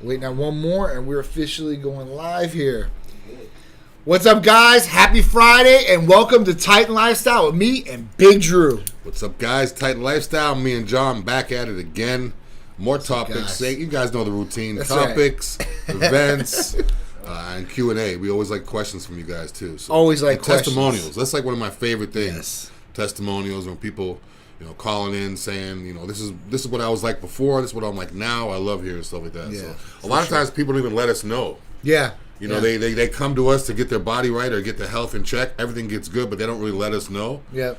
Waiting on one more, and we're officially going live here. What's up, guys? Happy Friday, and welcome to Titan Lifestyle with me and Big Drew. What's up, guys? Titan Lifestyle. Me and John back at it again. More topics. You guys know the routine. That's topics, right. Events, and Q&A. We always like questions from you guys, too. So, always like questions. Testimonials. That's like one of my favorite things. Yes. Testimonials when people, calling in saying, this is what I was like before. This is what I'm like now. I love hearing stuff like that. Yeah, so a lot of times people don't even let us know. Yeah. They come to us to get their body right or get their health in check. Everything gets good, but they don't really let us know. Yeah.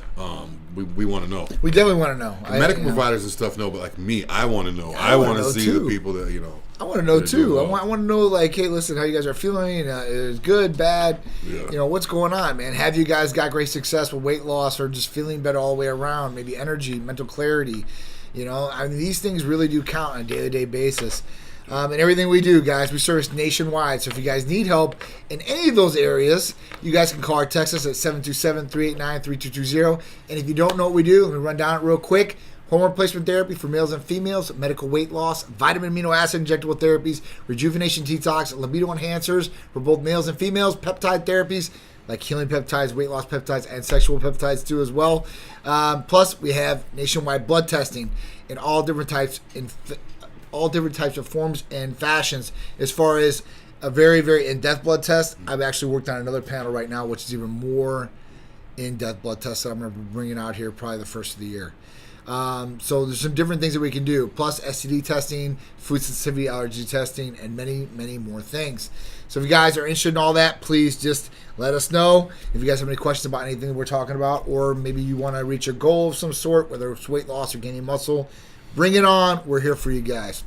We want to know. We definitely want to know. Medical providers and stuff know, but like me, I want to know. Yeah, I want to see the people that, I want to know too. I want to know, like, hey, listen, how you guys are feeling? Is good, bad? Yeah. What's going on, man? Have you guys got great success with weight loss or just feeling better all the way around? Maybe energy, mental clarity. These things really do count on a day-to-day basis. And everything we do, guys, we service nationwide. So if you guys need help in any of those areas, you guys can call or text us at 727-389-3220. And if you don't know what we do, let me run down it real quick. Hormone replacement therapy for males and females, medical weight loss, vitamin amino acid injectable therapies, rejuvenation detox, libido enhancers for both males and females, peptide therapies like healing peptides, weight loss peptides, and sexual peptides too as well. Plus, we have nationwide blood testing in all different types of forms and fashions. As far as a very, very in-depth blood test, I've actually worked on another panel right now, which is even more in-depth blood tests that I'm going to be bringing out here probably the first of the year. So there's some different things that we can do, plus STD testing, food sensitivity, allergy testing, and many, many more things. So if you guys are interested in all that, please just let us know. If you guys have any questions about anything that we're talking about, or maybe you want to reach a goal of some sort, whether it's weight loss or gaining muscle, bring it on. We're here for you guys.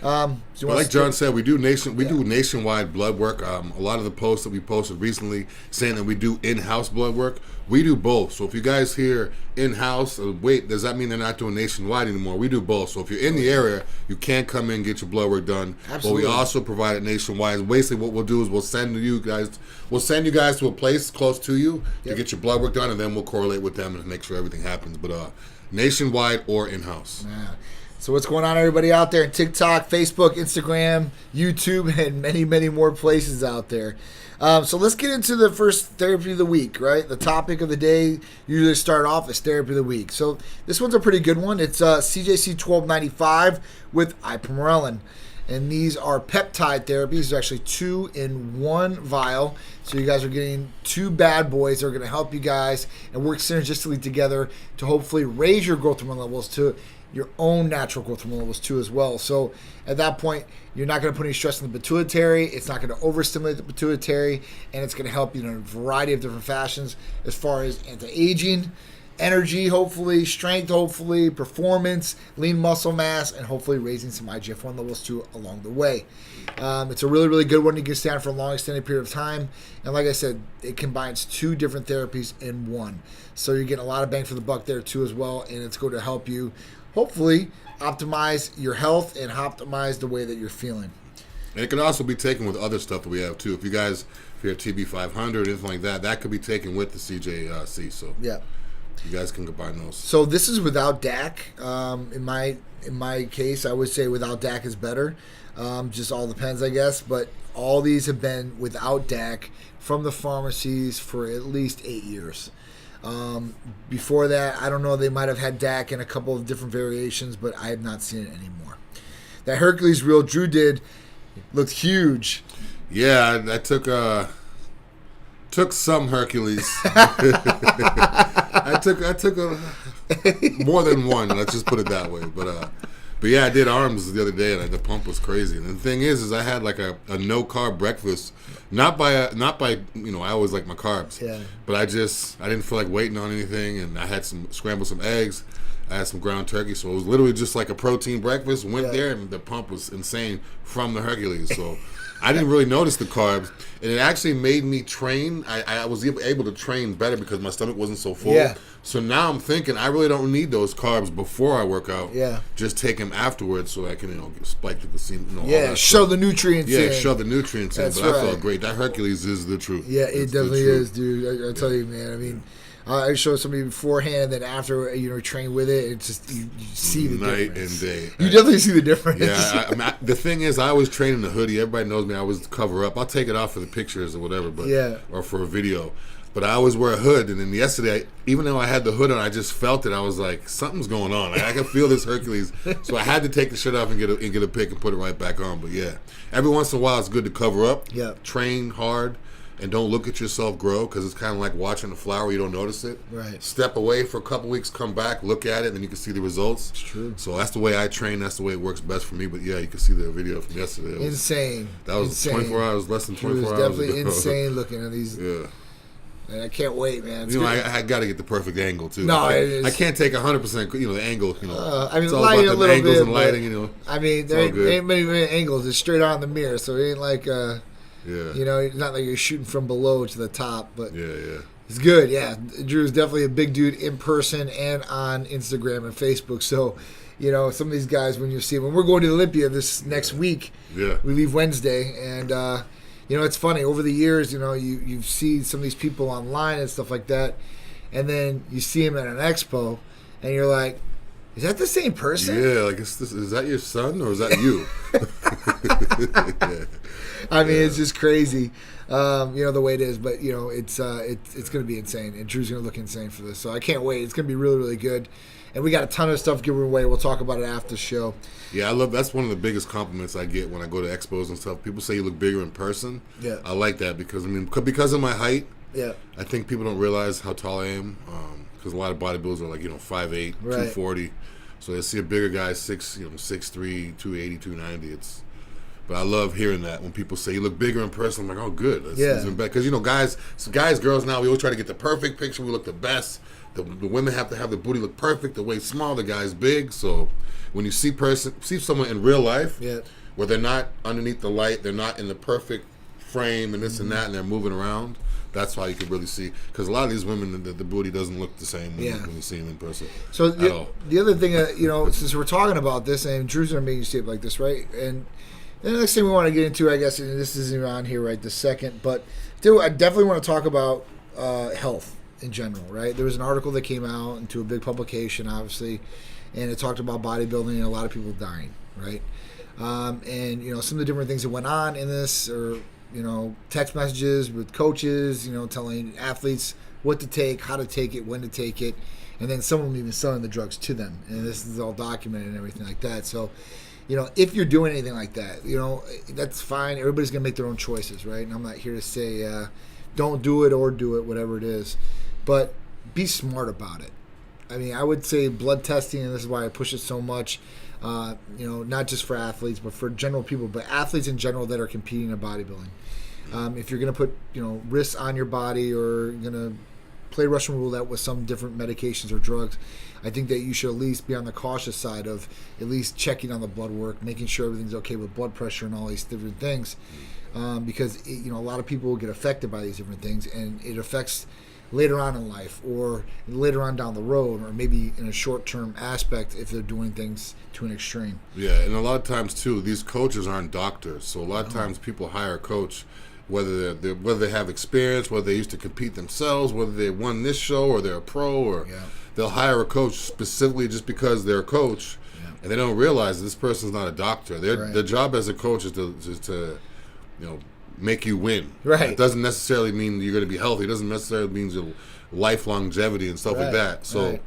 Like John said, we do nationwide blood work. A lot of the posts that we posted recently saying that we do in-house blood work, we do both. So if you guys hear in-house, wait, does that mean they're not doing nationwide anymore? We do both. So if you're in the area, you can come in and get your blood work done. Absolutely. But we also provide it nationwide. Basically, what we'll do is we'll send you guys to a place close to you to get your blood work done, and then we'll correlate with them and make sure everything happens. But nationwide or in-house. Yeah. So what's going on, everybody out there? TikTok, Facebook, Instagram, YouTube, and many, many more places out there. So let's get into the first therapy of the week, right? The topic of the day usually start off as therapy of the week. So this one's a pretty good one. It's CJC 1295 with Ipamorelin. And these are peptide therapies. There's actually 2 in 1 vial. So you guys are getting 2 bad boys that are going to help you guys and work synergistically together to hopefully raise your growth hormone levels to your own natural growth hormone levels too as well. So at that point, you're not going to put any stress on the pituitary. It's not going to overstimulate the pituitary, and it's going to help you in a variety of different fashions as far as anti-aging, energy, hopefully, strength, hopefully, performance, lean muscle mass, and hopefully raising some IGF-1 levels too along the way. It's a really, really good one. You can stand for a long extended period of time. And like I said, it combines 2 different therapies in one. So you're getting a lot of bang for the buck there too as well, and it's going to help you hopefully optimize your health and optimize the way that you're feeling. And it can also be taken with other stuff that we have too. If you're TB500 or anything like that, that could be taken with the CJC. So yeah, you guys can combine those. So this is without DAC. In my case, I would say without DAC is better. Just all depends, I guess. But all these have been without DAC from the pharmacies for at least 8 years. Before that, I don't know, they might have had DAC in a couple of different variations, but I have not seen it anymore. That Hercules reel Drew did looked huge. Yeah, I took some Hercules. I took more than one. Let's just put it that way. But yeah, I did arms the other day, and the pump was crazy. And the thing is I had like a no carb breakfast. Not by I always like my carbs. Yeah. But I didn't feel like waiting on anything, and I had scrambled some eggs. I had some ground turkey, so it was literally just like a protein breakfast. Went there, and the pump was insane from the Hercules. So I didn't really notice the carbs, and it actually made me train. I was able to train better because my stomach wasn't so full. Yeah. So now I'm thinking I really don't need those carbs before I work out. Yeah. Just take them afterwards so I can spike the glycemia. Yeah, shove the nutrients in. Yeah, shove the nutrients in. But I felt great. That Hercules is the truth. Yeah, it definitely is, dude. I tell you, man. I mean, I showed somebody beforehand, and then after train with it, it's just you see the night difference. And day. You definitely see the difference. Yeah, the thing is, I always train in the hoodie. Everybody knows me. I always cover up. I'll take it off for the pictures or whatever, or for a video. But I always wear a hood, and then yesterday, even though I had the hood on, I just felt it. I was like, something's going on. I can feel this Hercules. So I had to take the shirt off and get a pic and put it right back on. But yeah, every once in a while, it's good to cover up. Yeah. Train hard, and don't look at yourself grow, because it's kind of like watching a flower. You don't notice it. Right. Step away for a couple weeks, come back, look at it, and then you can see the results. It's true. So that's the way I train. That's the way it works best for me. But yeah, you can see the video from yesterday. Insane. That was insane. 24 hours, less than 24 hours. It was definitely insane looking at these. Yeah. And I can't wait, man. I got to get the perfect angle too. No, I can't take 100%. The angle. I mean, it's all lighting about a little angles bit. And lighting. I mean, there ain't many angles. It's straight on the mirror, so it ain't like, yeah. It's not like you're shooting from below to the top. But yeah. It's good. Yeah, Drew's definitely a big dude in person and on Instagram and Facebook. So, some of these guys when we're going to Olympia this next week. Yeah. We leave Wednesday, and. It's funny. Over the years, you see some of these people online and stuff like that, and then you see them at an expo, and you're like, is that the same person? Yeah, like, is that your son or is that you? Yeah. I mean, it's just crazy, the way it is. But, it's going to be insane, and Drew's going to look insane for this. So I can't wait. It's going to be really, really good. And we got a ton of stuff giving away. We'll talk about it after the show. Yeah, that's one of the biggest compliments I get when I go to expos and stuff. People say you look bigger in person. Yeah. I like that because of my height. Yeah. I think people don't realize how tall I am because a lot of bodybuilders are like 5'8", right. 240. So they see a bigger guy 6'3", 280, 290. But I love hearing that when people say you look bigger in person. I'm like, oh, good. That's even better. Because guys, girls now, we always try to get the perfect picture. We look the best. The women have to have the booty look perfect. The waist small, the guy's big. So when you see someone in real life, where they're not underneath the light, they're not in the perfect frame and this and that, and they're moving around, that's how you can really see. Because a lot of these women, the booty doesn't look the same when you see them in person. So the other thing, since we're talking about this, and Drew's going to make you see it like this, right? And the next thing we want to get into, I guess, and this isn't on here right this second, but I definitely want to talk about health in general, right? There was an article that came out into a big publication, obviously, and it talked about bodybuilding and a lot of people dying, right? And some of the different things that went on in this, or text messages with coaches, telling athletes what to take, how to take it, when to take it, and then some of them even selling the drugs to them, and this is all documented and everything like that. So, if you're doing anything like that, that's fine. Everybody's gonna make their own choices, right? And I'm not here to say don't do it or do it, whatever it is. But be smart about it. I mean, I would say blood testing, and this is why I push it so much, not just for athletes, but for general people, but athletes in general that are competing in bodybuilding. If you're going to put, risks on your body, or you're going to play Russian roulette with some different medications or drugs, I think that you should at least be on the cautious side of at least checking on the blood work, making sure everything's okay with blood pressure and all these different things. Because, a lot of people will get affected by these different things, and it affects later on in life, or later on down the road, or maybe in a short-term aspect if they're doing things to an extreme. Yeah, and a lot of times too, these coaches aren't doctors, so a lot of times people hire a coach, whether they have experience, whether they used to compete themselves, whether they won this show or they're a pro, or they'll hire a coach specifically just because they're a coach, and they don't realize this person's not a doctor. Their job as a coach is to make you win. Right. It doesn't necessarily mean you're going to be healthy. It doesn't necessarily mean your life longevity and stuff like that. So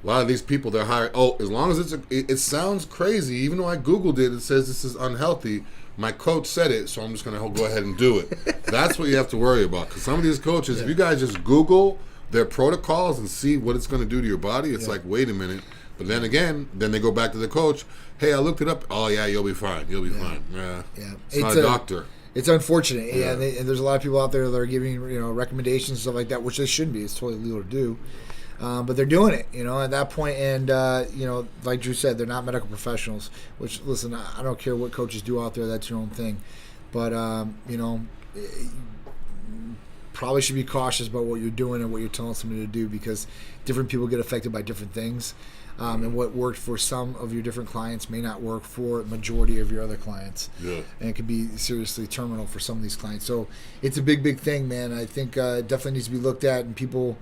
a lot of these people, they're hired, as long as it sounds crazy, even though I Googled it, it says this is unhealthy. My coach said it, so I'm just going to go ahead and do it. That's what you have to worry about. Because some of these coaches, if you guys just Google their protocols and see what it's going to do to your body, it's like, wait a minute. But then again, they go back to the coach. Hey, I looked it up. Oh, yeah, you'll be fine. You'll be fine. Yeah. It's not a doctor. It's unfortunate, and there's a lot of people out there that are giving recommendations and stuff like that, which they shouldn't be. It's totally legal to do, but they're doing it, at that point. And like Drew said, they're not medical professionals. Which, listen, I don't care what coaches do out there; that's your own thing. But probably should be cautious about what you're doing and what you're telling somebody to do, because different people get affected by different things. And what worked for some of your different clients may not work for a majority of your other clients. Yeah. And it could be seriously terminal for some of these clients. So it's a big, big thing, man. I think it definitely needs to be looked at, and people,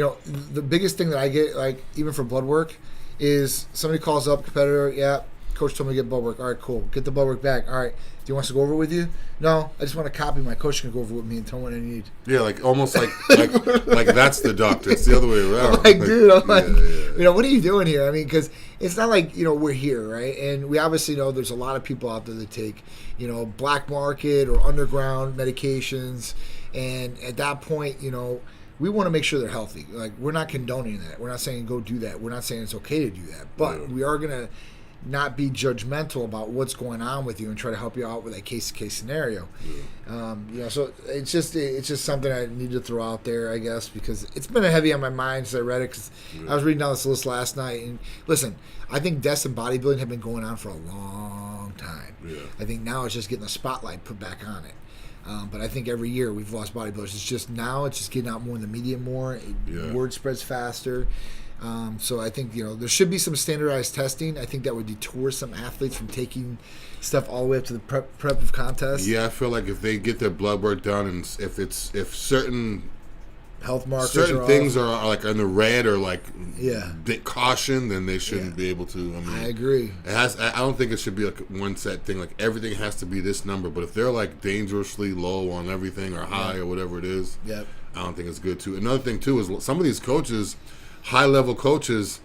the biggest thing that I get, like, even for blood work, is somebody calls up, competitor, yeah, coach told me to get blood work. All right, cool. Get the blood work back. All right. Do you want us to go over it with you? No, I just want to copy. My coach can go over it with me and tell me what I need. Yeah, like almost like that's the doctor. It's the other way around. Dude, what are you doing here? I mean, because it's not like, we're here, right? And we obviously know there's a lot of people out there that take, black market or underground medications. And at that point, we want to make sure they're healthy. Like, we're not condoning that. We're not saying go do that. We're not saying it's okay to do that. But we are going to not be judgmental about what's going on with you and try to help you out with that case-to-case scenario. So it's just something I need to throw out there, I guess, because it's been heavy on my mind since I read it, because I was reading down this list last night. And listen, I think deaths in bodybuilding have been going on for a long time. I think now it's just getting the spotlight put back on it. But I think every year we've lost bodybuilders. It's just getting out more in the media more. Word spreads faster. So I think, there should be some standardized testing. I think that would deter some athletes from taking stuff all the way up to the prep of contest. Yeah, I feel like if they get their blood work done, and if certain health markers, certain things are like in the red or like bit caution, then they shouldn't be able to. I mean, I agree. I don't think it should be like one set thing. Like everything has to be this number. But if they're like dangerously low on everything or high or whatever it is, I don't think it's good too. Another thing too is some of these coaches, high-level coaches,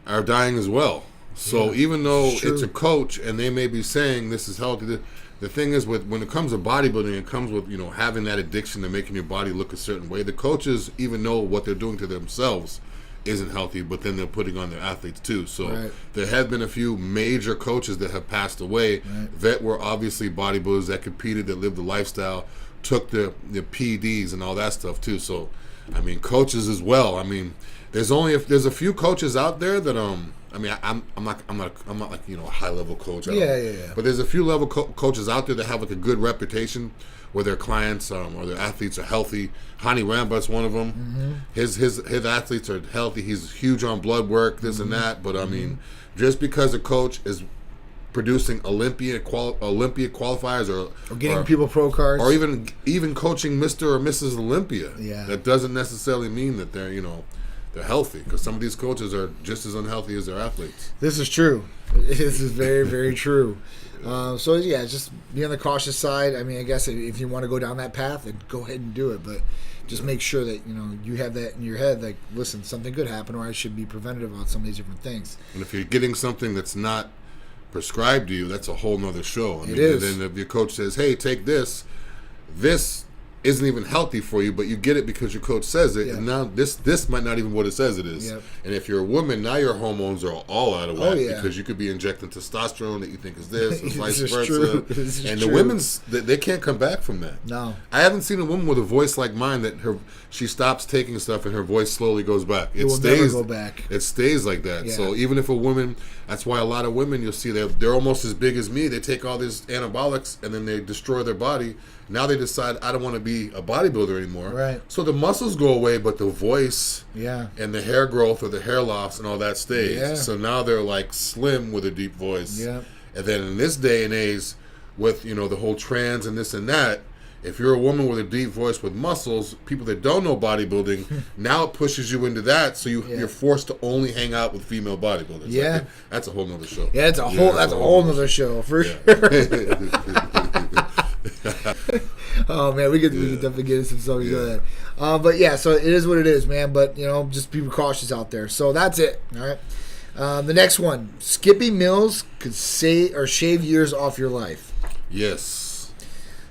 are dying as well. So even though it's a coach and they may be saying this is healthy, the thing is when it comes to bodybuilding, it comes with having that addiction to making your body look a certain way. The coaches even know what they're doing to themselves isn't healthy, but then they're putting on their athletes too. So there have been a few major coaches that have passed away that were obviously bodybuilders that competed, that lived the lifestyle, took the PEDs and all that stuff too. So I mean, coaches as well. I mean, there's a few coaches out there that I mean, I'm not like a high level coach. But there's a few level coaches out there that have like a good reputation where their clients or their athletes are healthy. Hani Rambat's one of them. His athletes are healthy. He's huge on blood work, this and that. But I mean, just because a coach is producing Olympia qualifiers or getting people pro cards, or even coaching Mr. or Mrs. Olympia, that doesn't necessarily mean that they're they're healthy, because some of these coaches are just as unhealthy as their athletes. This is true. This is very, very true. Just be on the cautious side. I mean, I guess if you want to go down that path, then go ahead and do it. But just make sure that you have that in your head. Like, listen, something could happen, or I should be preventative about some of these different things. And if you're getting something that's not prescribed to you, that's a whole nother show. It is. And then if your coach says, "Hey, take this," this isn't even healthy for you, but you get it because your coach says it, and now this might not even what it says it is. And if you're a woman, now your hormones are all out of whack because you could be injecting testosterone that you think is this, and vice versa. And the women's, they can't come back from that. No, I haven't seen a woman with a voice like mine that she stops taking stuff and her voice slowly goes back. It will never go back. It stays like that. So even if a woman, that's why a lot of women, you'll see they're almost as big as me. They take all these anabolics and then they destroy their body. Now they decide, I don't want to be a bodybuilder anymore. Right. So the muscles go away, but the voice and the hair growth or the hair loss and all that stays. Yeah. So now they're like slim with a deep voice. Yeah. And then in this day and age, with the whole trans and this and that, if you're a woman with a deep voice with muscles, people that don't know bodybuilding, now it pushes you into that, so you're forced to only hang out with female bodybuilders. Yeah. Like, that's a whole nother show. Yeah, that's a whole nother show for sure. Oh man, we could definitely get into some stuff like that. But so it is what it is, man. But just be cautious out there. So that's it. All right. The next one: skipping meals could shave years off your life. Yes.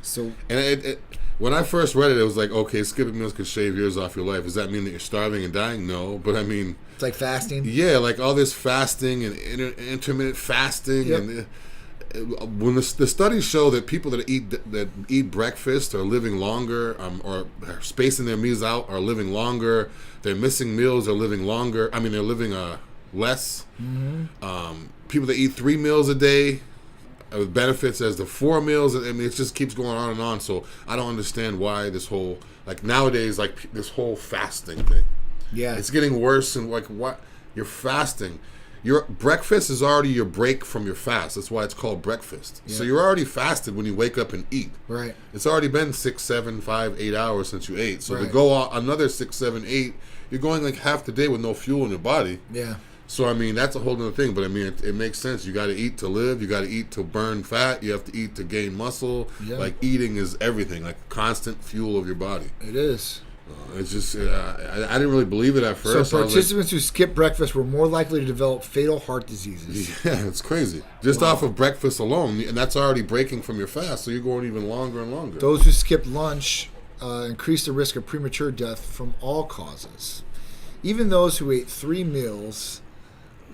So and when I first read it, it was like, okay, skipping meals could shave years off your life. Does that mean that you're starving and dying? No, but I mean, it's like fasting. Yeah, like all this fasting and intermittent fasting and. When the studies show that people that eat breakfast are living longer, or are spacing their meals out are living longer, they're missing meals are living longer. I mean, they're living less. People that eat 3 meals a day with benefits as the 4 meals. I mean, it just keeps going on and on. So I don't understand why this whole nowadays this whole fasting thing. Yeah, it's getting worse. And like, what, you're fasting. your breakfast is already your break from your fast. That's why it's called breakfast. Yeah. So you're already fasted when you wake up and eat. Right. It's already been 6, 7, 5, 8 hours since you ate. So right. to go on another 6, 7, 8, you're going like half the day with no fuel in your body. Yeah. So, I mean, that's a whole other thing. But, I mean, it makes sense. You got to eat to live. You got to eat to burn fat. You have to eat to gain muscle. Yeah. Like, eating is everything. Like, constant fuel of your body. It is. It's just, I didn't really believe it at first. So, participants who skip breakfast were more likely to develop fatal heart diseases. Yeah, it's crazy. Just off of breakfast alone. And that's already breaking from your fast. So, you're going even longer and longer. Those who skipped lunch increased the risk of premature death from all causes. Even those who ate 3 meals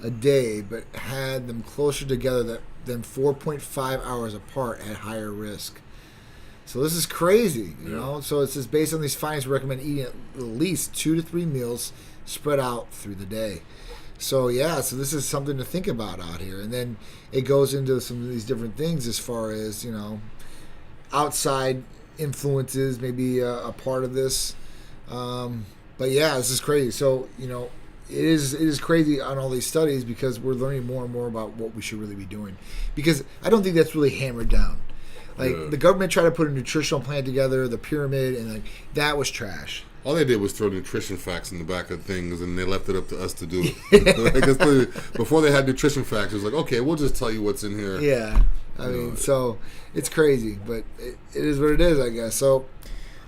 a day but had them closer together than 4.5 hours apart had higher risk. So this is crazy, you know. So it says based on these findings, we recommend eating at least 2 to 3 meals spread out through the day. So yeah, so this is something to think about out here. And then it goes into some of these different things as far as, you know, outside influences maybe a part of this. But yeah, this is crazy. So, you know, it is crazy on all these studies because we're learning more and more about what we should really be doing. Because I don't think that's really hammered down. Like, the government tried to put a nutritional plan together, the pyramid, and like that was trash. All they did was throw nutrition facts in the back of things, and they left it up to us to do it. Before they had nutrition facts, it was like, okay, we'll just tell you what's in here. Yeah. I mean, so it's crazy, but it is what it is, I guess. So,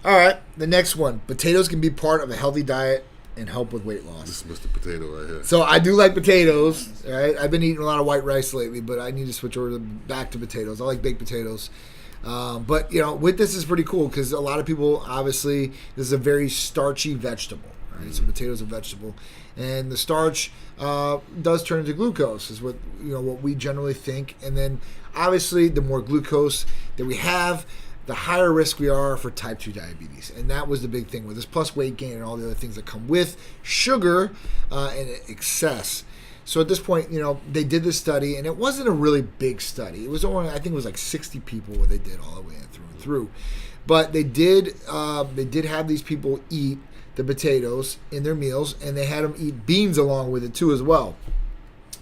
all right, the next one. Potatoes can be part of a healthy diet and help with weight loss. This is Mr. Potato right here. So I do like potatoes, right? I've been eating a lot of white rice lately, but I need to switch over back to potatoes. I like baked potatoes. But, you know, with this is pretty cool because a lot of people, obviously, this is a very starchy vegetable, right? So potatoes are a vegetable. And the starch does turn into glucose is what we generally think. And then, obviously, the more glucose that we have, the higher risk we are for type 2 diabetes. And that was the big thing with this, plus weight gain and all the other things that come with sugar and excess. So at this point, you know, they did this study, and it wasn't a really big study. It was only, I think it was like 60 people where they did all the way through and through. But they did have these people eat the potatoes in their meals, and they had them eat beans along with it too as well.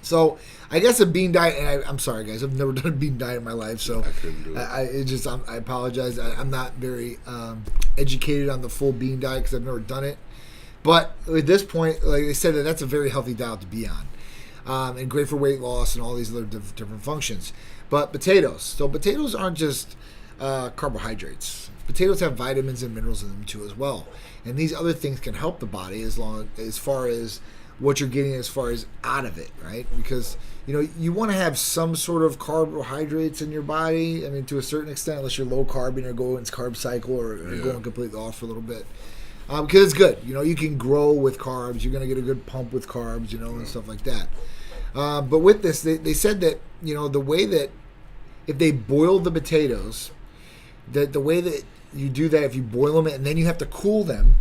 So I guess a bean diet, and I'm sorry guys, I've never done a bean diet in my life, so I couldn't do it. I apologize. I'm not very educated on the full bean diet because I've never done it. But at this point, like they said, that's a very healthy diet to be on. And great for weight loss and all these other different functions. But potatoes. So potatoes aren't just carbohydrates. Potatoes have vitamins and minerals in them too as well. And these other things can help the body as far as what you're getting as far as out of it, right? Because, you know, you want to have some sort of carbohydrates in your body. I mean, to a certain extent, unless you're low carb and you're going carb cycle or going completely off for a little bit. Because it's good. You know, you can grow with carbs. You're going to get a good pump with carbs, you know, and stuff like that. But with this, they said that, you know, the way that if they boil the potatoes, that the way that you do that, if you boil them and then you have to cool them,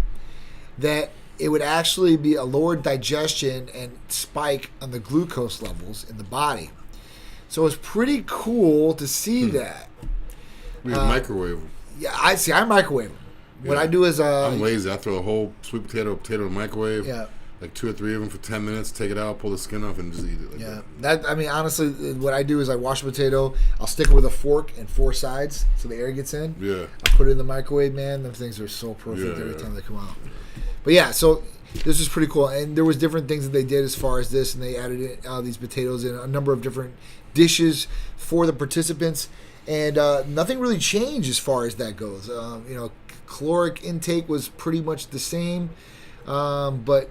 that it would actually be a lower digestion and spike on the glucose levels in the body. So it's pretty cool to see that. We microwave them. Yeah, I microwave them. What I do is I'm lazy. I throw a whole sweet potato in the microwave. Yeah. Like 2 or 3 of them for 10 minutes. Take it out, pull the skin off, and just eat it. Like that. I mean, honestly, what I do is I wash a potato. I'll stick it with a fork and 4 sides so the air gets in. Yeah. I'll put it in the microwave, man. Them things are so perfect every time they come out. But yeah, so this is pretty cool. And there was different things that they did as far as this, and they added these potatoes in a number of different dishes for the participants. And nothing really changed as far as that goes. You know, caloric intake was pretty much the same, but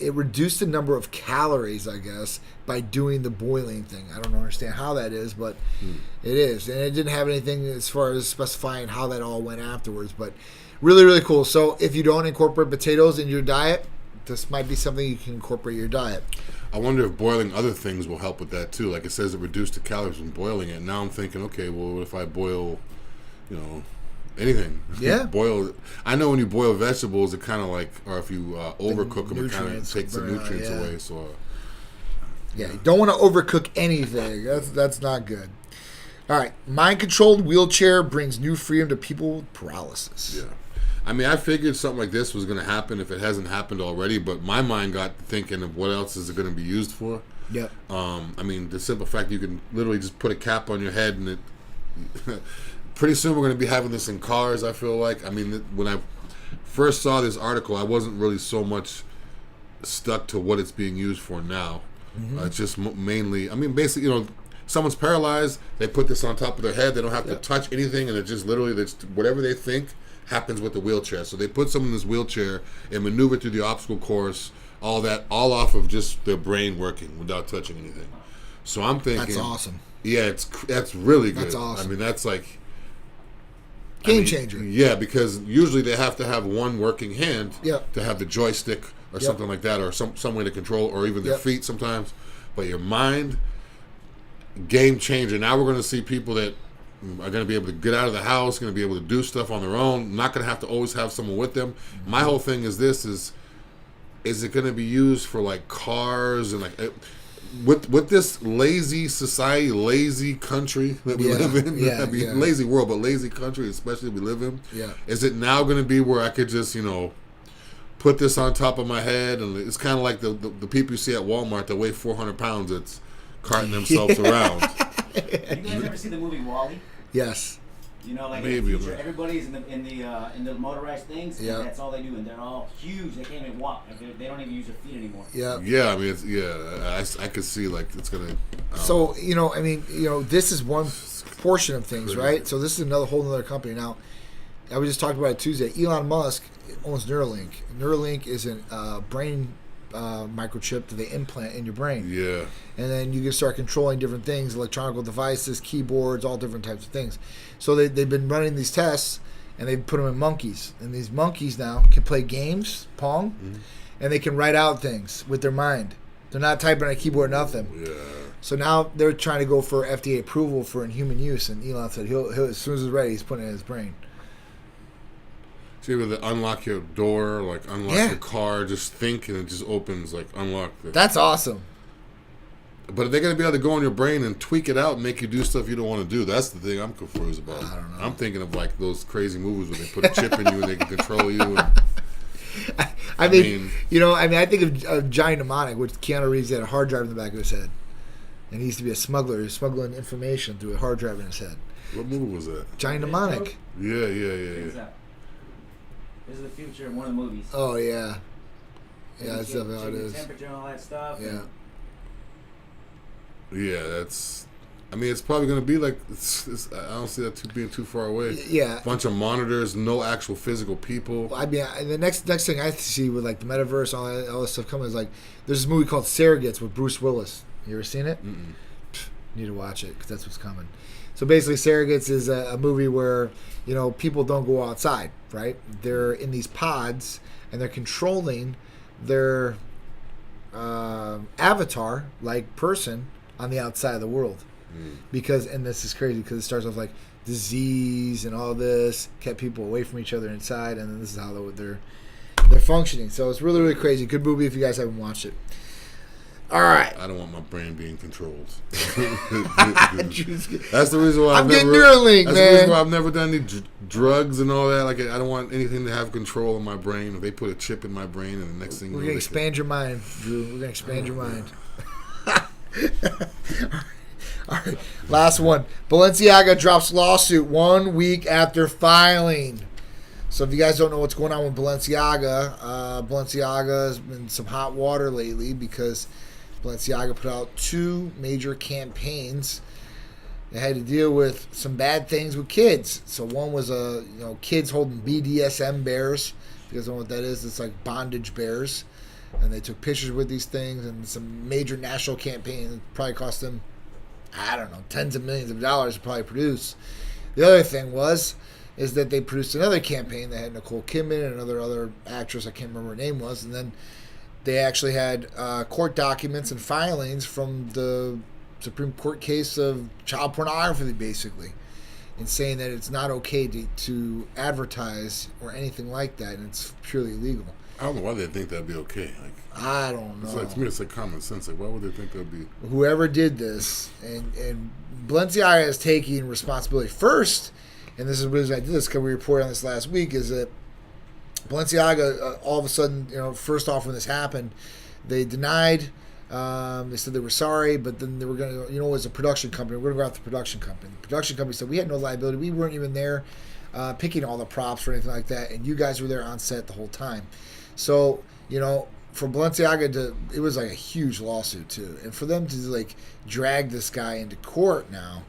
it reduced the number of calories, I guess, by doing the boiling thing. I don't understand how that is, but it is. And it didn't have anything as far as specifying how that all went afterwards, but really, really cool. So if you don't incorporate potatoes in your diet, this might be something you can incorporate in your diet. I wonder if boiling other things will help with that too. Like it says it reduced the calories from boiling it. Now I'm thinking, okay, well, what if I boil, you know, anything? Yeah. I know when you boil vegetables, it kind of like, or if you overcook them, it kind of takes the nutrients away. So, you don't want to overcook anything. That's not good. All right. Mind-controlled wheelchair brings new freedom to people with paralysis. Yeah. I mean, I figured something like this was going to happen if it hasn't happened already, but my mind got thinking of what else is it going to be used for. Yep. I mean, the simple fact you can literally just put a cap on your head and it. Pretty soon we're going to be having this in cars. I feel like. I mean, when I first saw this article, I wasn't really so much stuck to what it's being used for now. It's just mainly. I mean, basically, someone's paralyzed. They put this on top of their head. They don't have to touch anything, and it just literally whatever they think happens with the wheelchair. So they put someone in this wheelchair and maneuver through the obstacle course. All off of just their brain working without touching anything. So I'm thinking that's awesome. Yeah, that's really good. That's awesome. I mean, that's like game changer. Yeah, because usually they have to have one working hand Yep. to have the joystick or something like that, or some way to control, or even their feet sometimes. But your mind, game changer. Now we're going to see people that are going to be able to get out of the house, going to be able to do stuff on their own, not going to have to always have someone with them. My whole thing is this: is it going to be used for like cars and like with this lazy society, lazy country that we live in? Lazy world, but lazy country, especially we live in. Yeah. Is it now going to be where I could just put this on top of my head, and it's kind of like the people you see at Walmart that weigh 400 pounds that's carting themselves around. You guys ever see the movie WALL-E? Yes. Like Maybe, in the future, everybody's in the motorized things, and that's all they do, and they're all huge. They can't even walk. Like they don't even use their feet anymore. Yeah. Yeah, I mean, I could see like it's gonna. So this is one portion of things, right? So this is whole other company. Now, I was just talking about it Tuesday. Elon Musk owns Neuralink. Neuralink is a brain microchip that they implant in your brain. Yeah. And then you can start controlling different things, electronic devices, keyboards, all different types of things. So they've been running these tests, and they put them in monkeys. And these monkeys now can play games, Pong, and they can write out things with their mind. They're not typing on a keyboard, nothing. Yeah. So now they're trying to go for FDA approval for in human use, and Elon said he'll as soon as it's ready, he's putting it in his brain. So you able to unlock your door, like unlock your car, just think, and it just opens, like unlock. That's awesome. But are they going to be able to go on your brain and tweak it out and make you do stuff you don't want to do? That's the thing I'm confused about. I don't know. I'm thinking of like those crazy movies where they put a chip in you and they can control you. And, I mean, I think of Johnny Mnemonic, which Keanu Reeves had a hard drive in the back of his head. And he used to be a smuggler. He was smuggling information through a hard drive in his head. What movie was that? Johnny Mnemonic. Yeah. This is the future in one of the movies. Oh, yeah. Yeah, that's how it is. Temperature and all that stuff. Yeah. Yeah, that's... I mean, it's probably going to be like... I don't see that being too far away. Yeah. Bunch of monitors, no actual physical people. Well, I mean, the next thing I see with like the metaverse, all this stuff coming is like... There's this movie called Surrogates with Bruce Willis. You ever seen it? Mm-mm. You need to watch it because that's what's coming. So basically, Surrogates is a movie where, people don't go outside, right? They're in these pods, and they're controlling their avatar, like person, on the outside of the world. Because, and this is crazy because it starts off like disease and all this, kept people away from each other inside, and then this is how they're functioning. So it's really, really crazy. Good movie if you guys haven't watched it. All right. I don't want my brain being controlled. That's the reason why I'm getting Neuralink, man. That's the reason why I've never done any drugs and all that. Like, I don't want anything to have control of my brain. If they put a chip in my brain, and the next thing we're gonna expand your mind, Drew. We're gonna expand your mind. All right, last one. Balenciaga drops lawsuit 1 week after filing. So if you guys don't know what's going on with Balenciaga, Balenciaga has been some hot water lately because Balenciaga put out 2 major campaigns that had to deal with some bad things with kids. So one was kids holding BDSM bears. If you guys don't know what that is, it's like bondage bears. And they took pictures with these things, and some major national campaign that probably cost them, I don't know, tens of millions of dollars to probably produce. The other thing is that they produced another campaign that had Nicole Kidman and another actress, I can't remember her name was, and then they actually had court documents and filings from the Supreme Court case of child pornography, basically, and saying that it's not okay to advertise or anything like that, and it's purely illegal. I don't know why they think that'd be okay. Like, I don't know. To me, it's like common sense. Like, why would they think that'd be? Whoever did this, and Balenciaga is taking responsibility first, and this is the reason I did this because we reported on this last week, is that Balenciaga all of a sudden, first off when this happened, they denied They said they were sorry, but then they were going to, as a production company, we're going to go after the production company. The production company said we had no liability. We weren't even there picking all the props or anything like that, and you guys were there on set the whole time. So, for Balenciaga it was like a huge lawsuit too. And for them to like drag this guy into court now,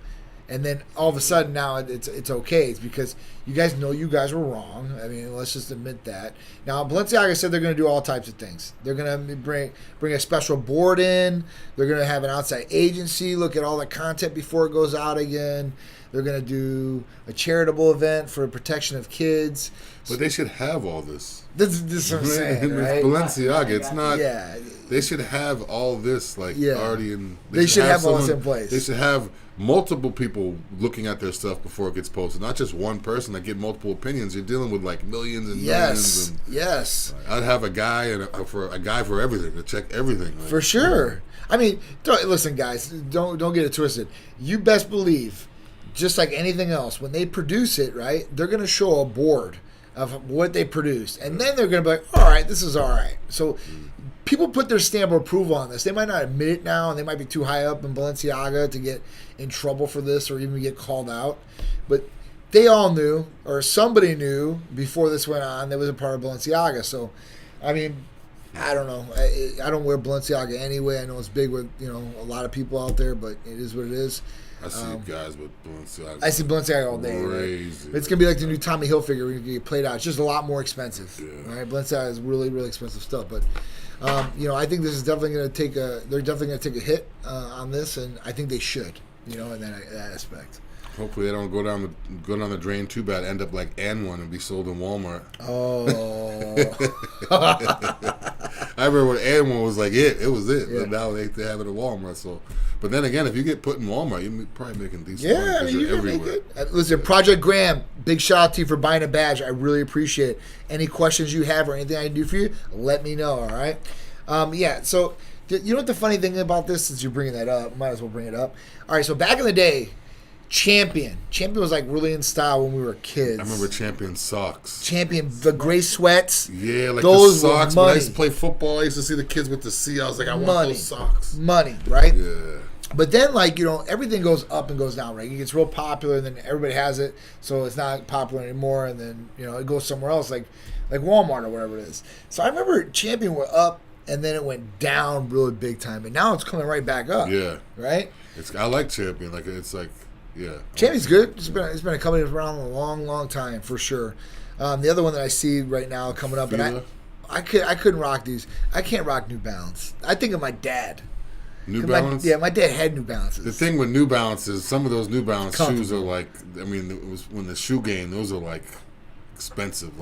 and then all of a sudden now it's okay. It's because you guys know you guys were wrong. I mean, let's just admit that. Now, Balenciaga said they're going to do all types of things. They're going to bring a special board in. They're going to have an outside agency look at all the content before it goes out again. They're going to do a charitable event for protection of kids. But they should have all this. This is what I'm saying, right? Balenciaga, it's not. Yeah. They should have all this already in. They should have all this in place. They should have multiple people looking at their stuff before it gets posted, not just one person that get multiple opinions. You're dealing with like millions and millions. Yes. I'd have a guy for everything to check everything. For sure. I mean, listen, guys, don't get it twisted. You best believe, just like anything else, when they produce it, right, they're going to show a board of what they produced, and then they're going to be like, all right, this is all right. So people put their stamp of approval on this. They might not admit it now, and they might be too high up in Balenciaga to get in trouble for this or even get called out. But they all knew, or somebody knew before this went on, that was a part of Balenciaga. So, I mean, I don't know. I don't wear Balenciaga anyway. I know it's big with a lot of people out there, but it is what it is. I see guys with Balenciaga. I see Balenciaga all day. Crazy. Right? It's going to be like the new Tommy Hilfiger when you get played out. It's just a lot more expensive. Yeah. Right? Balenciaga is really, really expensive stuff. But, I think this is definitely going to they're definitely going to take a hit on this, and I think they should, in that aspect. Hopefully they don't go down the drain too bad, end up like N1 and be sold in Walmart. Oh. I remember when N1 was like it was it. Yeah. But now they have it at Walmart. So, but then again, if you get put in Walmart, you're probably making decent money because you're everywhere. Listen, Project Graham, big shout out to you for buying a badge. I really appreciate it. Any questions you have or anything I can do for you, let me know, all right? So you know what the funny thing about this, since you're bringing that up, might as well bring it up. All right, so back in the day, Champion was like really in style when we were kids. I remember Champion socks. Champion, the gray sweats. Yeah, like those the socks. were money. When I used to play football, I used to see the kids with the C. I was like, I want those socks. Money, right? Yeah. But then, everything goes up and goes down, right? It gets real popular, and then everybody has it, so it's not popular anymore, and then, it goes somewhere else, like Walmart or whatever it is. So I remember Champion went up, and then it went down really big time, and now it's coming right back up. Yeah. Right? I like Champion. Yeah. Champion's good. It's been a company that's been around a long, long time, for sure. The other one that I see right now coming up, Fila. and I couldn't rock these. I can't rock New Balance. I think of my dad. New Balance? My dad had New Balances. The thing with New Balance is some of those New Balance shoes are like, it was when the shoe game, those are like expensive.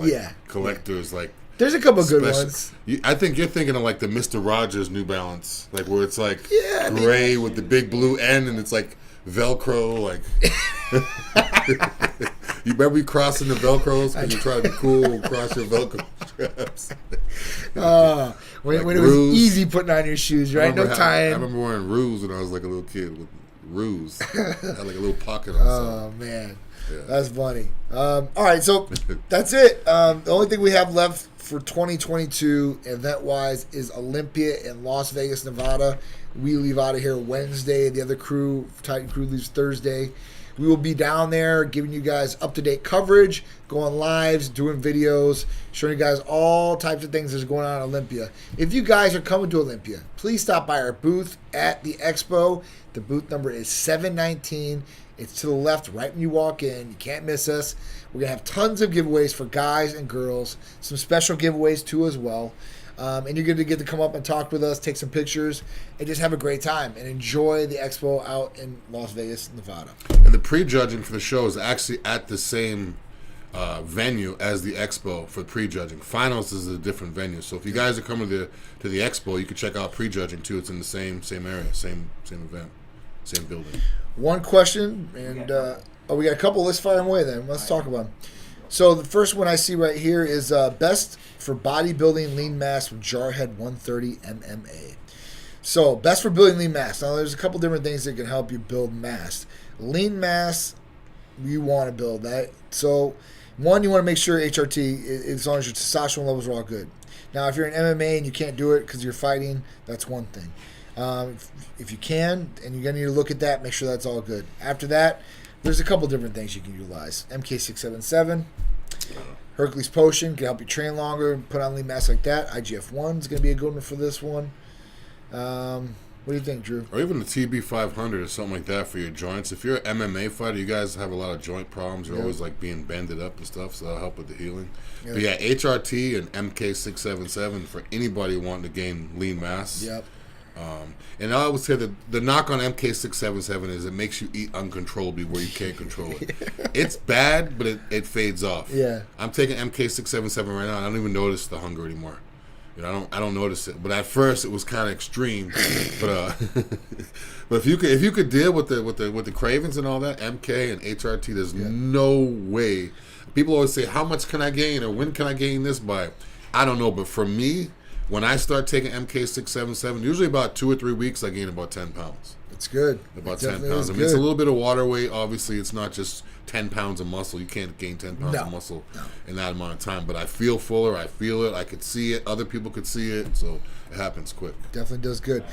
Collectors, like. There's a couple of good ones. I think you're thinking of like the Mr. Rogers New Balance, like where it's like gray with the big blue end and it's like Velcro, like. You remember you crossing the Velcros because you try to be cool, cross your Velcro straps. When it was easy putting on your shoes, right? No time. I remember wearing Ruse when I was like a little kid with Ruse. Had like a little pocket on. Oh man, that's funny. All right, so that's it. The only thing we have left for 2022 event-wise is Olympia in Las Vegas, Nevada. We leave out of here Wednesday. The other crew, Titan crew, leaves Thursday. We will be down there giving you guys up-to-date coverage, going lives, doing videos, showing you guys all types of things that's going on at Olympia. If you guys are coming to Olympia, please stop by our booth at the expo. The booth number is 719. It's to the left right when you walk in. You can't miss us. We're going to have tons of giveaways for guys and girls, some special giveaways too as well. And you're going to get to come up and talk with us, take some pictures, and just have a great time and enjoy the expo out in Las Vegas, Nevada. And the prejudging for the show is actually at the same venue as the expo for prejudging. Finals is a different venue. So if you guys are coming to the expo, you can check out prejudging too. It's in the same area, same event, same building. One question, and we got a couple. Let's fire them away then. Let's talk about them. So the first one I see right here is best for bodybuilding lean mass with Jarhead 130 MMA. So best for building lean mass. Now there's a couple different things that can help you build mass. Lean mass, you want to build that. So one, you want to make sure HRT, as long as your testosterone levels are all good. Now if you're in MMA and you can't do it because you're fighting, that's one thing. If you can, and you're going to need to look at that, make sure that's all good. After that, there's a couple different things you can utilize. MK677, Hercules Potion can help you train longer, put on lean mass like that. IGF-1 is going to be a good one for this one. What do you think, Drew? Or even the TB500 or something like that for your joints. If you're an MMA fighter, you guys have a lot of joint problems. You're always like being banded up and stuff, so that'll help with the healing. But yeah, HRT and MK677 for anybody wanting to gain lean mass. Yep. And I would say that the knock on MK677 is it makes you eat uncontrollably where you can't control it. It's bad, but it fades off. Yeah. I'm taking MK677 right now, and I don't even notice the hunger anymore. You know, I don't notice it. But at first, it was kind of extreme. But but if you could deal with the cravings and all that, MK and HRT, there's no way. People always say, "How much can I gain?" or "When can I gain this by?" I don't know, but for me, when I start taking MK677, usually about 2 or 3 weeks, I gain about 10 pounds. It's good. About 10 pounds. I mean, it's a little bit of water weight. Obviously, it's not just 10 pounds of muscle. You can't gain 10 pounds of muscle in that amount of time. But I feel fuller. I feel it. I could see it. Other people could see it. So it happens quick. Definitely does good.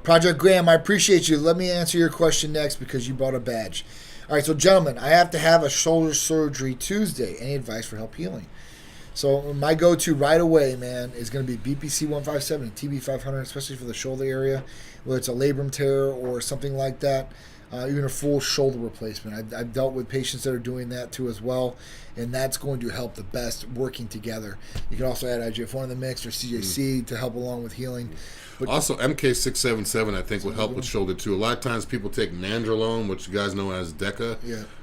Project Graham, I appreciate you. Let me answer your question next because you bought a badge. All right, so gentlemen, I have to have a shoulder surgery Tuesday. Any advice for help healing? So my go-to right away, man, is going to be BPC 157 and TB 500, especially for the shoulder area, whether it's a labrum tear or something like that, even a full shoulder replacement. I've dealt with patients that are doing that too as well, and that's going to help the best working together. You can also add IGF-1 in the mix or CJC to help along with healing. But also, MK677, I think, will help with shoulder, too. A lot of times people take nandrolone, which you guys know as DECA,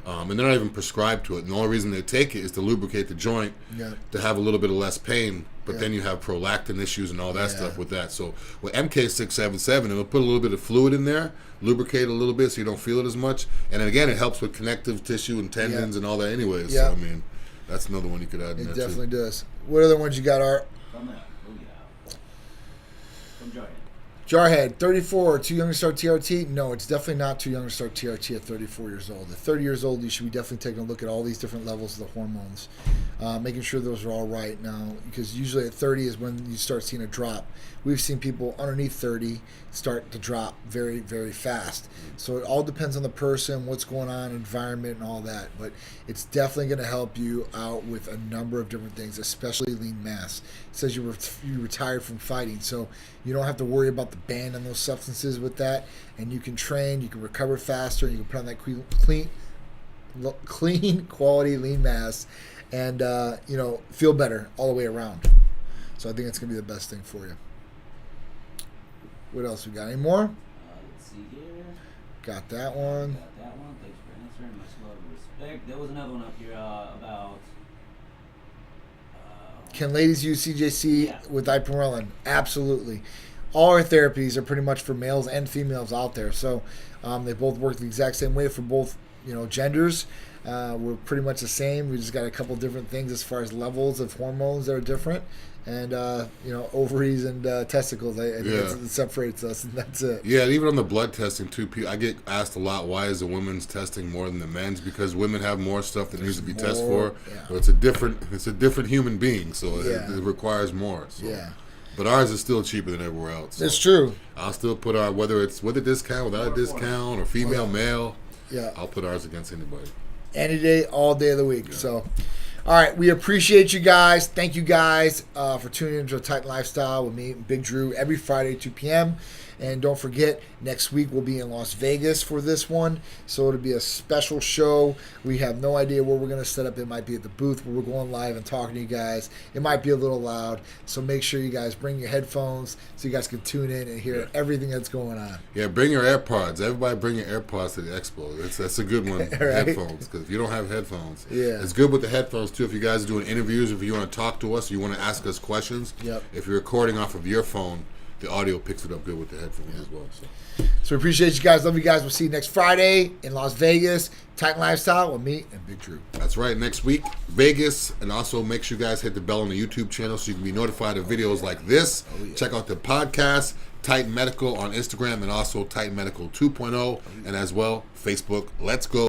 and they're not even prescribed to it. And the only reason they take it is to lubricate the joint to have a little bit of less pain, but then you have prolactin issues and all that stuff with that. So with MK677, it'll put a little bit of fluid in there, lubricate a little bit so you don't feel it as much. And then, again, it helps with connective tissue and tendons and all that anyways. So, I mean, that's another one you could add in there, too. It definitely does. What other ones you got, Art? Jarhead, 34, too young to start TRT? No, it's definitely not too young to start TRT at 34 years old. At 30 years old, you should be definitely taking a look at all these different levels of the hormones, making sure those are all right now, because usually at 30 is when you start seeing a drop. We've seen people underneath 30 start to drop very, very fast. So it all depends on the person, what's going on, environment, and all that. But it's definitely going to help you out with a number of different things, especially lean mass. It says you retired from fighting, so you don't have to worry about the ban on those substances with that. And you can train, you can recover faster, and you can put on that clean quality lean mass and feel better all the way around. So I think it's going to be the best thing for you. What else we got? Any more? Let's see here. Got that one. Got that one. Thanks for answering. Much love and respect. There was another one up here about. Can ladies use CJC with Ipamorelin? Absolutely. All our therapies are pretty much for males and females out there. So they both work the exact same way for both genders. We're pretty much the same. We just got a couple different things as far as levels of hormones that are different. And, ovaries and testicles, I think it separates us, and that's it. Yeah, and even on the blood testing, too, I get asked a lot, why is the women's testing more than the men's? Because women have more stuff that needs to be tested for. Yeah. But it's a different human being, so it requires more. So. Yeah. But ours is still cheaper than everywhere else. So it's true. I'll still put our, whether it's with a discount, without a discount, or female, male, I'll put ours against anybody. Any day, all day of the week. Yeah. So, all right, we appreciate you guys. Thank you guys for tuning into a Titan Lifestyle with me, Big Drew, every Friday, 2 p.m. And don't forget, next week we'll be in Las Vegas for this one. So it'll be a special show. We have no idea where we're going to set up. It might be at the booth where we're going live and talking to you guys. It might be a little loud. So make sure you guys bring your headphones so you guys can tune in and hear everything that's going on. Yeah, bring your AirPods. Everybody bring your AirPods to the expo. That's a good one, right? Headphones. Because if you don't have headphones, it's good with the headphones too. If you guys are doing interviews, if you want to talk to us, you want to ask us questions, if you're recording off of your phone, the audio picks it up good with the headphones as well. So we appreciate you guys. Love you guys. We'll see you next Friday in Las Vegas. Titan Lifestyle with me and Big Drew. That's right. Next week, Vegas. And also make sure you guys hit the bell on the YouTube channel so you can be notified of videos like this. Check out the podcast, Titan Medical on Instagram, and also Titan Medical 2.0. And as well, Facebook. Let's go.